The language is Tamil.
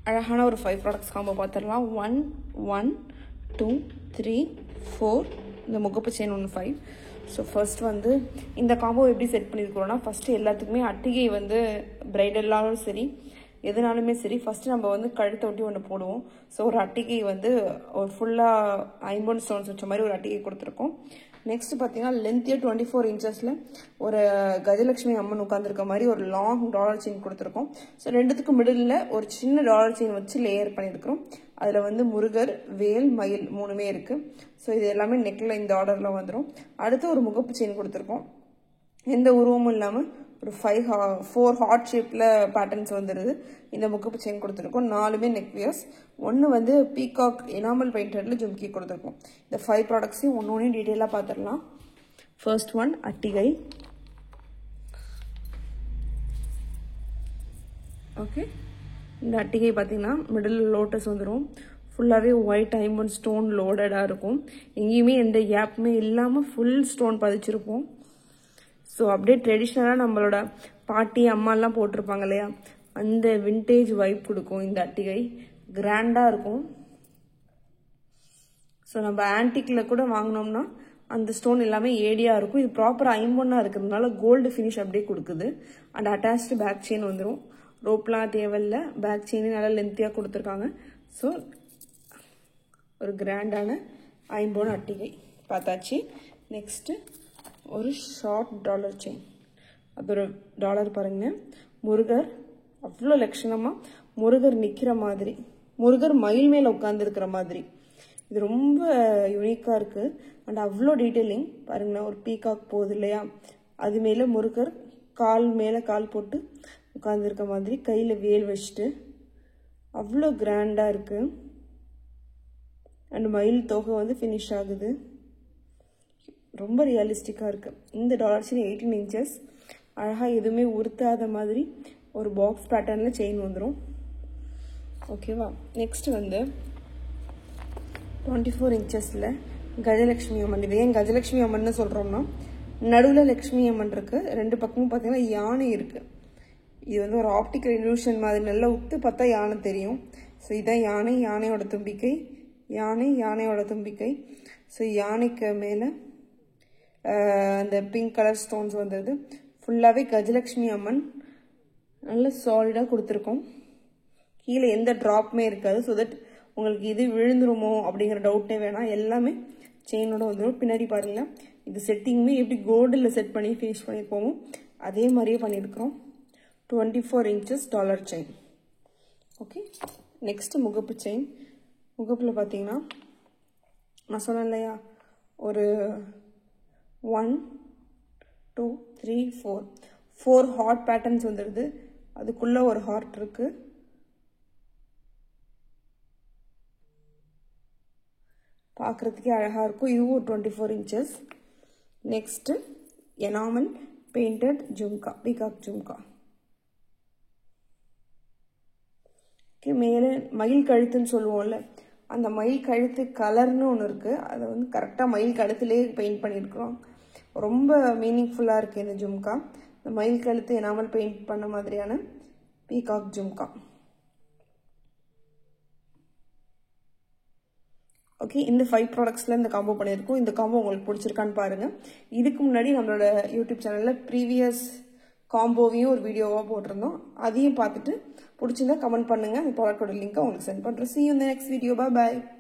அழகான ஒரு 5 ப்ராடக்ட்ஸ் காம்போ பார்த்துடலாம். 1 1 2 3 4 இந்த முகப்பு செயின் 1 5. ஸோ ஃபர்ஸ்ட் வந்து இந்த காம்போ எப்படி செட் பண்ணியிருக்கிறோன்னா, ஃபஸ்ட்டு எல்லாத்துக்குமே அட்டிகை வந்து பிரைடல்லாலும் சரி எதுனாலுமே சரி ஃபஸ்ட்டு நம்ம வந்து கழுத்தை ஒட்டி ஒன்று போடுவோம். ஸோ ஒரு அட்டிகை வந்து ஒரு ஃபுல்லாக ஐம்பொன் ஸ்டோன்ஸ் வச்ச மாதிரி ஒரு அட்டிகை கொடுத்துருக்கோம். நெக்ஸ்ட் பார்த்தீங்கன்னா லென்த்தியாக 24 இன்ச்சஸில் ஒரு கஜலட்சுமி அம்மன் உட்காந்துருக்க மாதிரி ஒரு லாங் டாலர் செயின் கொடுத்துருக்கோம். ஸோ ரெண்டுத்துக்கும் மிடில் ஒரு சின்ன டாலர் செயின் வச்சு லேயர் பண்ணியிருக்கிறோம். அதில் வந்து முருகர், வேல், மயில் 3மே இருக்குது. ஸோ இது எல்லாமே நெக்கில் இந்த ஆர்டரில் வந்துடும். அடுத்து ஒரு முகப்பு செயின் கொடுத்துருக்கோம். எந்த உருவமும் இல்லாமல் ஒரு 4 ஹார்ட் ஷேப்பில் பேட்டர்ன்ஸ் வந்துடுது. இந்த முகப்பு செயின் கொடுத்துருக்கோம். 4மே நெக் வியர்ஸ். ஒன்று வந்து பீகாக் எனாமல் பெயிண்டடில் ஜும்கி கொடுத்துருக்கோம். இந்த 5 ப்ராடக்ட்ஸையும் ஒன்று டீட்டெயிலாக பார்த்துடலாம். First one அட்டிகை. ஓகே, இந்த அட்டிகை பார்த்தீங்கன்னா மிடில் லோட்டஸ் வந்துடும். ஃபுல்லாகவே ஒயிட் ஐம்பன் ஸ்டோன் லோடடாக இருக்கும். எங்கேயுமே எந்த கேப்புமே இல்லாமல் ஃபுல் ஸ்டோன் பதிச்சிருப்போம். ஸோ அப்படியே ட்ரெடிஷ்னலாக நம்மளோட பாட்டி அம்மாலாம் போட்டிருப்பாங்க இல்லையா, அந்த வின்டேஜ் வைப் கொடுக்கும் இந்த அட்டிகை. கிராண்டாக இருக்கும். ஸோ நம்ம ஆன்டிக்கில் கூட வாங்கினோம்னா அந்த ஸ்டோன் எல்லாமே ஏடியாக இருக்கும். இது ப்ராப்பர் ஐம்பொன்னாக இருக்கிறதுனால கோல்டு ஃபினிஷ் அப்படியே கொடுக்குது. அண்ட் அட்டாச்டு பேக் செயின் வந்துடும். ரோப்லாம் தேவையில்லை, பேக் செயினே நல்லா லென்த்தியாக கொடுத்துருக்காங்க. ஸோ ஒரு கிராண்டான ஐம்பொன் அட்டிகை பார்த்தாச்சு. நெக்ஸ்ட்டு ஒரு ஷார்ட் டாலர் செயின். அது ஒரு டாலர் பாருங்க. முருகர் அவ்வளோ லட்சணமாக முருகர் நிற்கிற மாதிரி, முருகர் மயில் மேலே உட்காந்துருக்கிற மாதிரி. இது ரொம்ப யூனிக்காக இருக்குது. அண்ட் அவ்வளோ டீட்டெயிலிங் பாருங்கண்ணா. ஒரு பீகாக் போகுது இல்லையா, அது மேலே முருகர் கால் மேலே கால் போட்டு உட்காந்துருக்க மாதிரி, கையில் வேல் வச்சுட்டு அவ்வளோ கிராண்டாக இருக்குது. அண்ட் மயில் தொகை வந்து ஃபினிஷ் ஆகுது. ரொம்ப ரியலிஸ்டிக்காக இருக்குது. இந்த டாலர் செயின் 18 இன்ச்சஸ். அழகாக எதுவுமே உறுத்தாத மாதிரி ஒரு பாக்ஸ் பேட்டர்னில் செயின் வந்துடும். ஓகேவா. நெக்ஸ்ட் வந்து 24 இன்ச்சஸில் கஜலட்சுமி அம்மன். இது ஏன் கஜலட்சுமி அம்மன்னு சொல்கிறோம்னா, நடுவில் லக்ஷ்மி அம்மன் இருக்குது, 2 பக்கமும் பார்த்தீங்கன்னா யானை இருக்குது. இது வந்து ஒரு ஆப்டிக்கல் இல்யூஷன் மாதிரி, நல்லா உத்து பார்த்தா யானை தெரியும். ஸோ இதான் யானை, யானையோட தும்பிக்கை, யானை, யானையோட தும்பிக்கை. ஸோ யானைக்கு மேலே அந்த பிங்க் கலர் ஸ்டோன்ஸ் வந்தது. ஃபுல்லாகவே கஜலட்சுமி அம்மன் நல்ல சாலிடாக கொடுத்துருக்கோம். கீழே எந்த ட்ராப்புமே இருக்காது. ஸோ தட் உங்களுக்கு இது விழுந்துருமோ அப்படிங்கிற டவுட்டே வேணாம். எல்லாமே செயினோட வந்துடும். பின்னாடி பாருங்களேன், இது செட்டிங்குமே எப்படி கோல்டில் செட் பண்ணி ஃபினிஷ் பண்ணியிருப்போமோ அதே மாதிரியே பண்ணியிருக்கிறோம். 24 inches dollar chain. Okay, next முகப்பு செயின். முகப்பில் பார்த்தீங்கன்னா நான் சொன்னேன் இல்லையா, ஒரு 1 2 3 4 ஹார்ட் பேட்டர்ன்ஸ் வந்துடுது. அதுக்குள்ள ஒரு ஹார்ட் இருக்கு. பார்க்குறதுக்கே அழகாக இருக்கும். இதுவும் 24 inches. Next enamel painted jhumka, peacock jhumka. Okay, மேலே மயில் கழுத்துன்னு சொல்லுவோம்ல, அந்த மயில் கழுத்து கலர்னு ஒன்று இருக்குது. அதை வந்து கரெக்டாக மயில் கழுத்துலேயே பெயிண்ட் பண்ணியிருக்கிறோம். ரொம்ப மீனிங்ஃபுல்லாக இருக்குது இந்த ஜும்கா. இந்த மயில் கழுத்து எனாமல் பெயிண்ட் பண்ண மாதிரியான பீகாக் ஜும்கா. ஓகே, இந்த 5 ப்ராடக்ட்ஸில் இந்த காம்போ பண்ணியிருக்கோம். இந்த காம்போ உங்களுக்கு பிடிச்சிருக்கான்னு பாருங்கள். இதுக்கு முன்னாடி நம்மளோட யூடியூப் சேனலில் ப்ரீவியஸ் காம்போவையும் ஒரு வீடியோவாக போட்டிருந்தோம். அதையும் பார்த்துட்டு பிடிச்சிருந்தா கமெண்ட் பண்ணுங்கள். அந்த ப்ராடக்டோட லிங்க்கை உங்களுக்கு சென்ட் பண்ணுறேன். See you in the next video. Bye bye.